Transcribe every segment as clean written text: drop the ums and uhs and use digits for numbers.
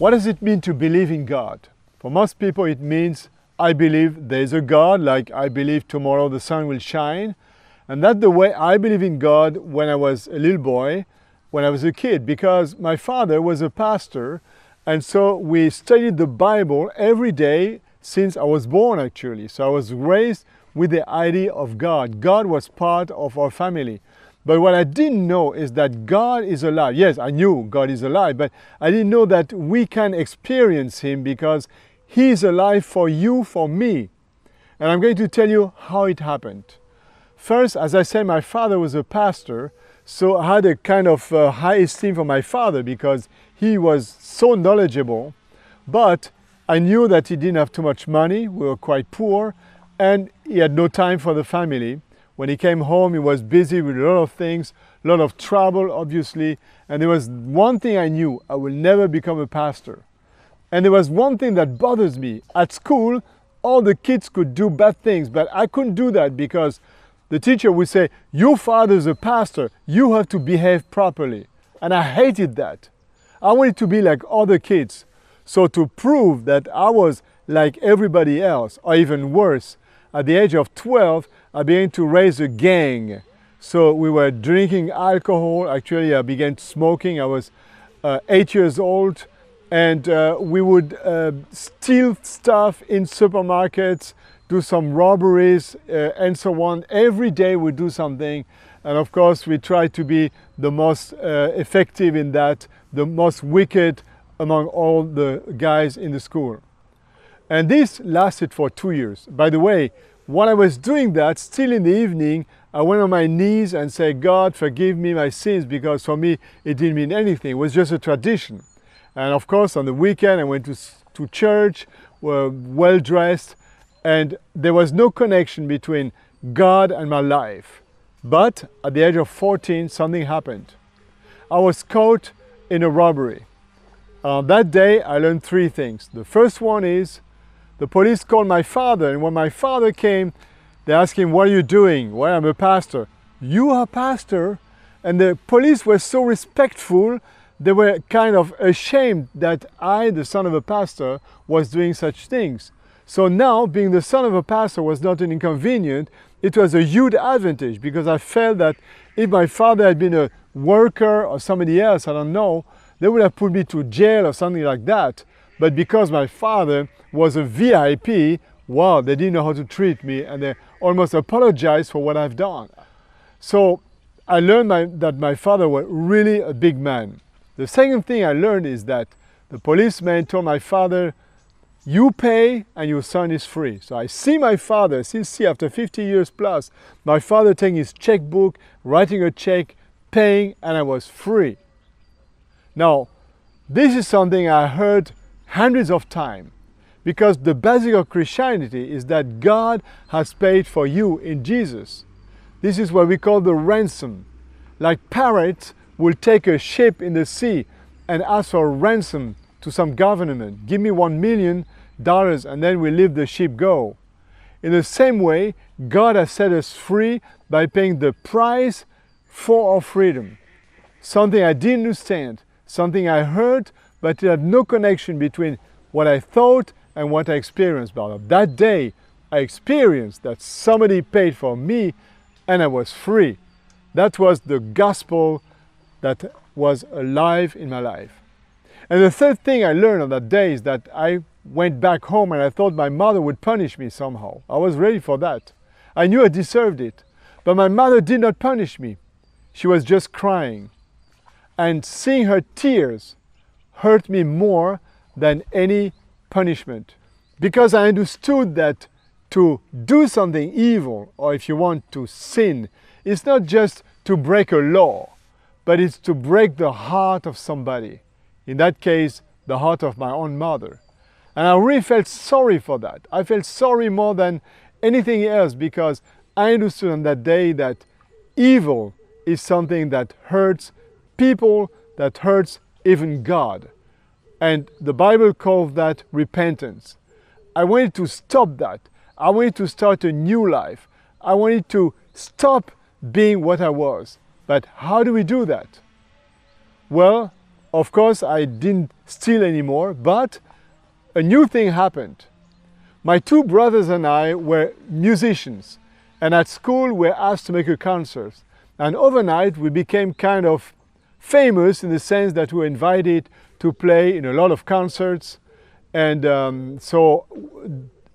What does it mean to believe in God? For most people it means I believe there is a God, like I believe tomorrow the sun will shine. And that's the way I believe in God when I was a little boy, when I was a kid, because my father was a pastor, and so we studied the Bible every day since I was born actually. So I was raised with the idea of God. God was part of our family. But what I didn't know is that God is alive. Yes, I knew God is alive, but I didn't know that we can experience Him because He is alive for you, for me. And I'm going to tell you how it happened. First, as I said, my father was a pastor, so I had a kind of high esteem for my father because he was so knowledgeable. But I knew that he didn't have too much money, we were quite poor, and he had no time for the family. When he came home, he was busy with a lot of things, a lot of trouble, obviously. And there was one thing I knew: I will never become a pastor. And there was one thing that bothers me. At school, all the kids could do bad things, but I couldn't do that because the teacher would say, your father's a pastor, you have to behave properly. And I hated that. I wanted to be like other kids. So to prove that I was like everybody else, or even worse, at the age of 12, I began to raise a gang. So we were drinking alcohol. Actually, I began smoking. I was 8 years old. And we would steal stuff in supermarkets, do some robberies, and so on. Every day we do something. And of course, we try to be the most effective in that, the most wicked among all the guys in the school. And this lasted for 2 years. By the way, while I was doing that, still in the evening, I went on my knees and said, God, forgive me my sins, because for me, it didn't mean anything. It was just a tradition. And of course, on the weekend, I went to church, were well dressed, and there was no connection between God and my life. But at the age of 14, something happened. I was caught in a robbery. That day, I learned 3 things. The first one is, the police called my father, and when my father came, they asked him, what are you doing? Well, I'm a pastor. You are a pastor? And the police were so respectful, they were kind of ashamed that I, the son of a pastor, was doing such things. So now, being the son of a pastor was not an inconvenience, it was a huge advantage, because I felt that if my father had been a worker or somebody else, I don't know, they would have put me to jail or something like that. But because my father was a VIP, wow, they didn't know how to treat me, and they almost apologized for what I've done. So I learned that my father was really a big man. The second thing I learned is that the policeman told my father, you pay and your son is free. So I see my father, see after 50 years plus, my father taking his checkbook, writing a check, paying, and I was free. Now, this is something I heard hundreds of times, because the basic of Christianity is that God has paid for you in Jesus. This is what we call the ransom. Like pirates will take a ship in the sea and ask for a ransom to some government. Give me $1 million and then we leave the ship go. In the same way, God has set us free by paying the price for our freedom. Something I didn't understand, something I heard, but it had no connection between what I thought and what I experienced. But that day, I experienced that somebody paid for me and I was free. That was the gospel that was alive in my life. And the third thing I learned on that day is that I went back home and I thought my mother would punish me somehow. I was ready for that. I knew I deserved it. But my mother did not punish me. She was just crying. And seeing her tears hurt me more than any punishment. Because I understood that to do something evil, or if you want to sin, it's not just to break a law, but it's to break the heart of somebody. In that case, the heart of my own mother. And I really felt sorry for that. I felt sorry more than anything else, because I understood on that day that evil is something that hurts people, that hurts even God. And the Bible calls that repentance. I wanted to stop that. I wanted to start a new life. I wanted to stop being what I was. But how do we do that? Well, Of course, I didn't steal anymore, but a new thing happened. My two brothers and I were musicians, and at school we were asked to make a concert. And overnight we became kind of famous in the sense that we were invited to play in a lot of concerts. And so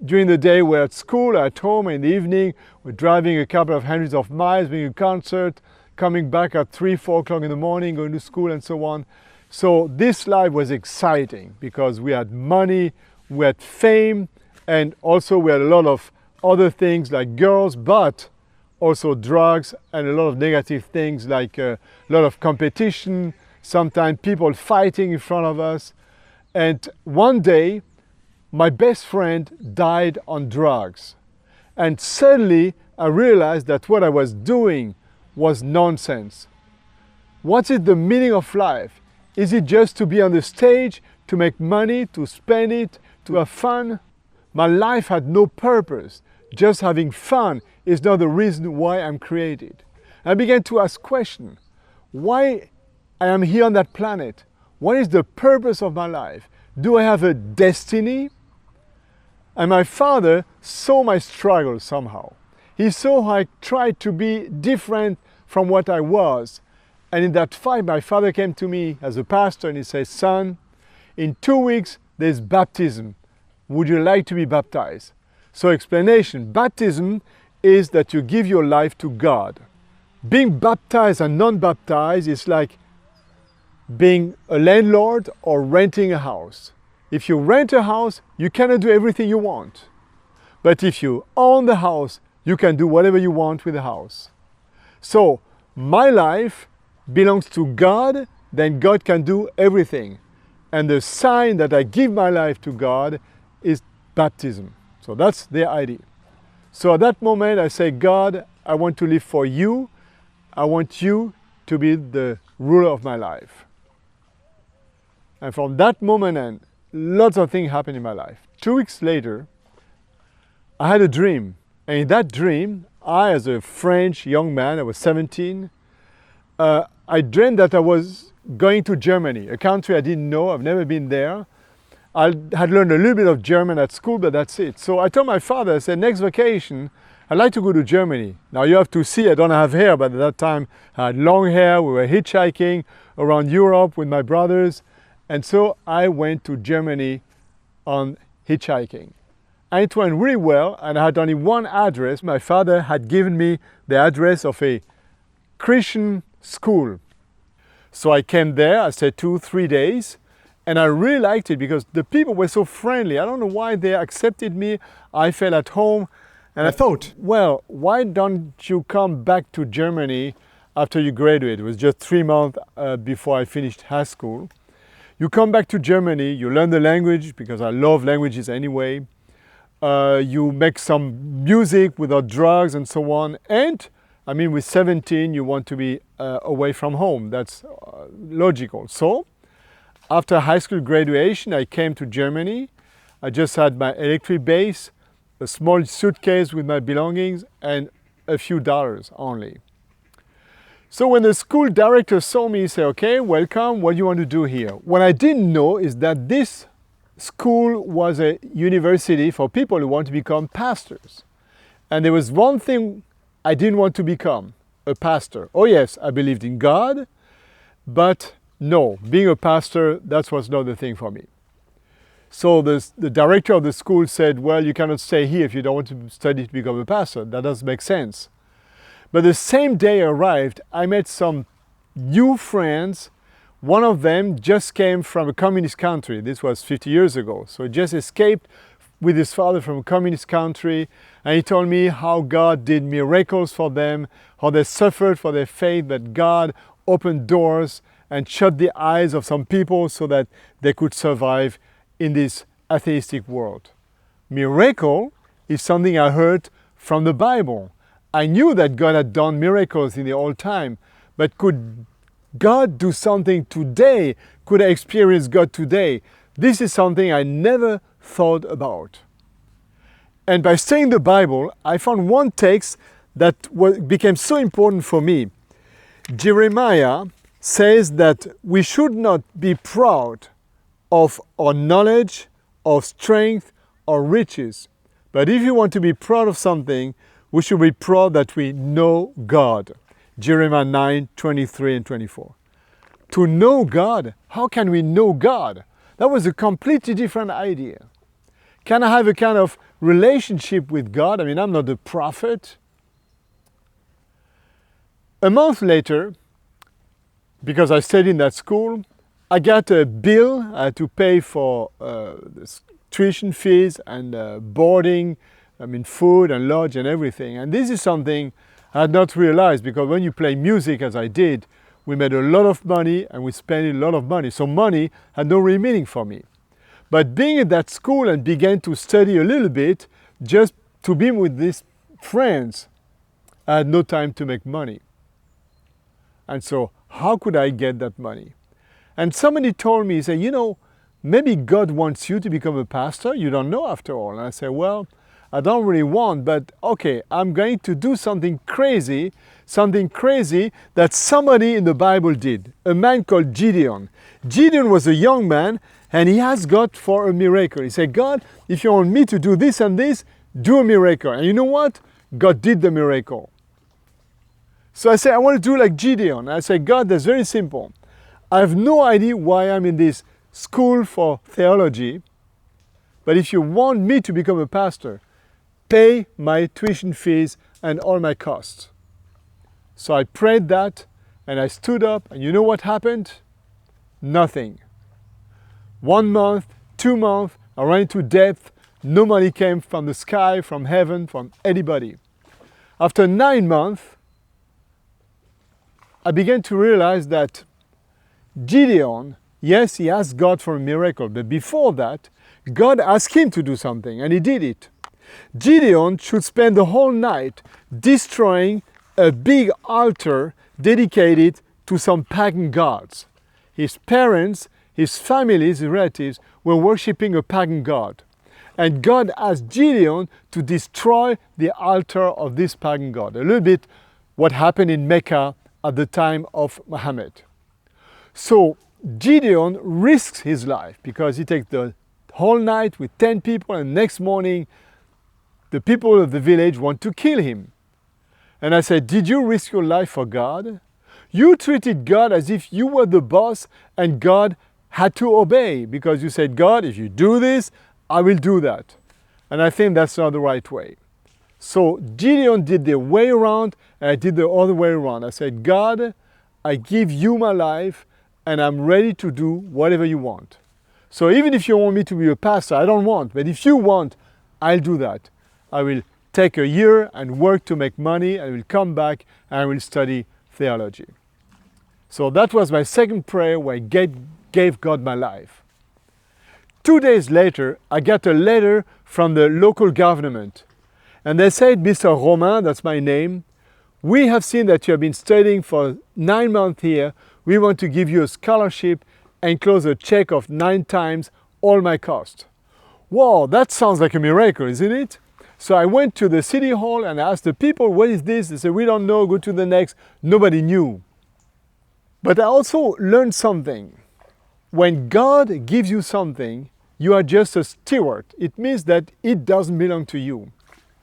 during the day we're at school, at home, in the evening we're driving a couple of hundreds of miles, doing a concert, coming back at 3, 4 o'clock in the morning, going to school and so on. So this life was exciting because we had money, we had fame, and also we had a lot of other things like girls, but also drugs and a lot of negative things like a lot of competition, sometimes people fighting in front of us. And one day, my best friend died on drugs. And suddenly I realized that what I was doing was nonsense. What is the meaning of life? Is it just to be on the stage, to make money, to spend it, to have fun? My life had no purpose. Just having fun is not the reason why I'm created. I began to ask questions. Why I am here on that planet? What is the purpose of my life? Do I have a destiny? And my father saw my struggle somehow. He saw how I tried to be different from what I was. And in that fight, my father came to me as a pastor and he said, "Son, in 2 weeks there's baptism. Would you like to be baptized?" So explanation, baptism is that you give your life to God. Being baptized and non-baptized is like being a landlord or renting a house. If you rent a house, you cannot do everything you want. But if you own the house, you can do whatever you want with the house. So my life belongs to God, then God can do everything. And the sign that I give my life to God is baptism. So that's the idea. So at that moment I say, God, I want to live for you. I want you to be the ruler of my life. And from that moment on, lots of things happened in my life. 2 weeks later, I had a dream. And in that dream, I, as a French young man, I was 17, I dreamed that I was going to Germany, a country I didn't know, I've never been there. I had learned a little bit of German at school, but that's it. So I told my father, I said, next vacation, I'd like to go to Germany. Now you have to see, I don't have hair, but at that time I had long hair. We were hitchhiking around Europe with my brothers. And so I went to Germany on hitchhiking. And it went really well, and I had only one address. My father had given me the address of a Christian school. So I came there, I stayed 2-3 days, and I really liked it because the people were so friendly. I don't know why they accepted me. I felt at home. And I thought, well, why don't you come back to Germany after you graduate? It was just 3 months before I finished high school. You come back to Germany, you learn the language because I love languages anyway. You make some music without drugs and so on. And I mean, with 17, you want to be away from home. That's logical. So after high school graduation, I came to Germany. I just had my electric bass, a small suitcase with my belongings, and a few dollars only. So when the school director saw me, he said, okay, welcome, what do you want to do here? What I didn't know is that this school was a university for people who want to become pastors. And there was one thing I didn't want to become, a pastor. Oh yes, I believed in God, but no, being a pastor, that was not the thing for me. So the director of the school said, well, you cannot stay here if you don't want to study to become a pastor. That doesn't make sense. But the same day I arrived, I met some new friends. One of them just came from a communist country. This was 50 years ago. So he just escaped with his father from a communist country. And he told me how God did miracles for them, how they suffered for their faith, that God opened doors and shut the eyes of some people so that they could survive in this atheistic world. Miracle is something I heard from the Bible. I knew that God had done miracles in the old time, but could God do something today? Could I experience God today? This is something I never thought about. And by studying the Bible, I found one text that became so important for me. Jeremiah says that we should not be proud of our knowledge, our strength, or riches. But if you want to be proud of something, we should be proud that we know God. Jeremiah 9, 23 and 24. To know God, how can we know God? That was a completely different idea. Can I have a kind of relationship with God? I mean, I'm not a prophet. A month later, because I studied in that school, I got a bill to pay for tuition fees and boarding, I mean food and lodge and everything. And this is something I had not realized, because when you play music as I did, we made a lot of money and we spent a lot of money. So money had no real meaning for me. But being at that school and began to study a little bit, just to be with these friends, I had no time to make money. And so how could I get that money? And somebody told me, he said, you know, maybe God wants you to become a pastor. You don't know after all. And I said, well, I don't really want, but okay, I'm going to do something crazy that somebody in the Bible did. A man called Gideon. Gideon was a young man and he asked God for a miracle. He said, God, if you want me to do this and this, do a miracle. And you know what? God did the miracle. So I said, I want to do like Gideon. I said, God, that's very simple. I have no idea why I'm in this school for theology, but if you want me to become a pastor, pay my tuition fees and all my costs. So I prayed that and I stood up, and you know what happened? Nothing. 1 month, 2 months, I ran into debt. No money came from the sky, from heaven, from anybody. After 9 months, I began to realize that Gideon, yes, he asked God for a miracle, but before that, God asked him to do something, and he did it. Gideon should spend the whole night destroying a big altar dedicated to some pagan gods. His parents, his family, his relatives were worshipping a pagan god. And God asked Gideon to destroy the altar of this pagan god. A little bit what happened in Mecca at the time of Muhammad. So Gideon risks his life because he takes the whole night with 10 people, and next morning the people of the village want to kill him. And I said, did you risk your life for God? You treated God as if you were the boss and God had to obey, because you said, God, if you do this, I will do that. And I think that's not the right way. So Gideon did the way around and I did the other way around. I said, God, I give you my life and I'm ready to do whatever you want. So even if you want me to be a pastor, I don't want, but if you want, I'll do that. I will take a year and work to make money. I will come back and I will study theology. So that was my second prayer where I gave God my life. 2 days later, I got a letter from the local government. And they said, Mr. Romain, that's my name, we have seen that you have been studying for 9 months here. We want to give you a scholarship and close a check of 9 times all my cost. Wow, that sounds like a miracle, isn't it? So I went to the city hall and asked the people, what is this? They said, we don't know, go to the next. Nobody knew. But I also learned something. When God gives you something, you are just a steward. It means that it doesn't belong to you.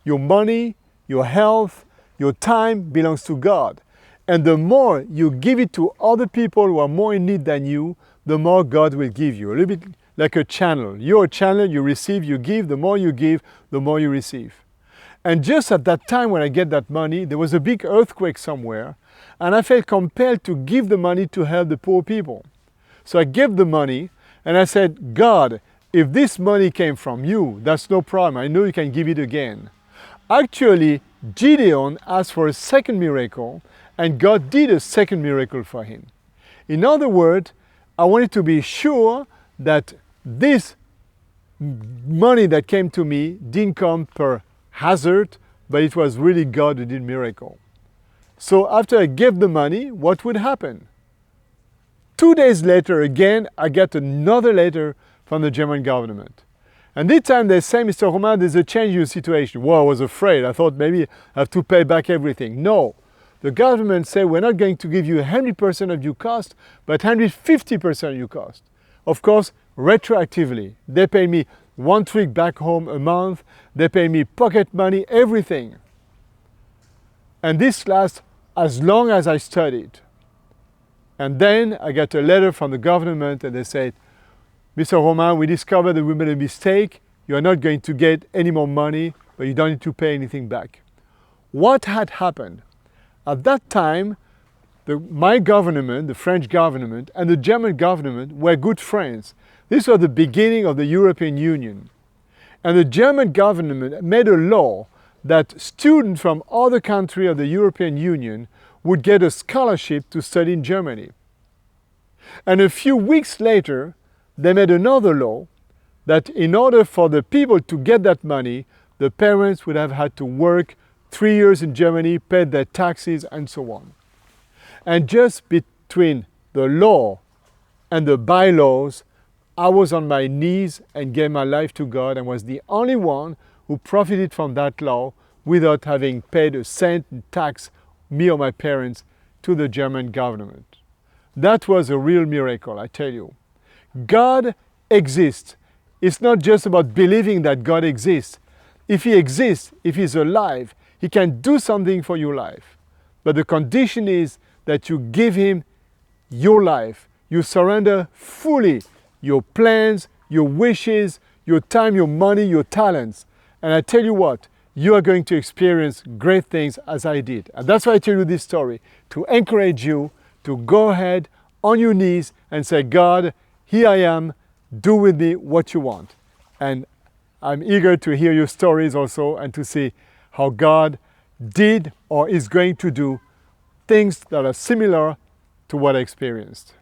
Your money, your health, your time belongs to God. And the more you give it to other people who are more in need than you, the more God will give you. A little bit like a channel. You're a channel, you receive, you give. The more you give, the more you receive. And just at that time when I get that money, there was a big earthquake somewhere, and I felt compelled to give the money to help the poor people. So I gave the money, and I said, God, if this money came from you, that's no problem. I know you can give it again. Actually, Gideon asked for a second miracle, and God did a second miracle for him. In other words, I wanted to be sure that this money that came to me didn't come per hazard, but it was really God who did miracle. So after I gave the money, what would happen? 2 days later, again, I got another letter from the German government. And this time they say, Mr. Romain, there's a change in your situation. Well, I was afraid. I thought maybe I have to pay back everything. No. the government said, we're not going to give you 100% of your cost, but 150% of your cost. Of course, retroactively. They pay me 1 week back home a month, they pay me pocket money, everything. And this lasts as long as I studied. And then I got a letter from the government and they said, Mr. Romain, we discovered that we made a mistake. You are not going to get any more money, but you don't need to pay anything back. What had happened? At that time, my government, the French government, and the German government were good friends. This was the beginning of the European Union. And the German government made a law that students from other countries of the European Union would get a scholarship to study in Germany. And a few weeks later, they made another law that in order for the people to get that money, the parents would have had to work 3 years in Germany, pay their taxes, and so on. And just between the law and the bylaws, I was on my knees and gave my life to God and was the only one who profited from that law without having paid a cent in tax, me or my parents, to the German government. That was a real miracle, I tell you. God exists. It's not just about believing that God exists. If He exists, if He's alive, He can do something for your life. But the condition is that you give Him your life. You surrender fully your plans, your wishes, your time, your money, your talents. And I tell you what, you are going to experience great things as I did. And that's why I tell you this story, to encourage you to go ahead on your knees and say, God, here I am, do with me what you want. And I'm eager to hear your stories also and to see how God did or is going to do things that are similar to what I experienced.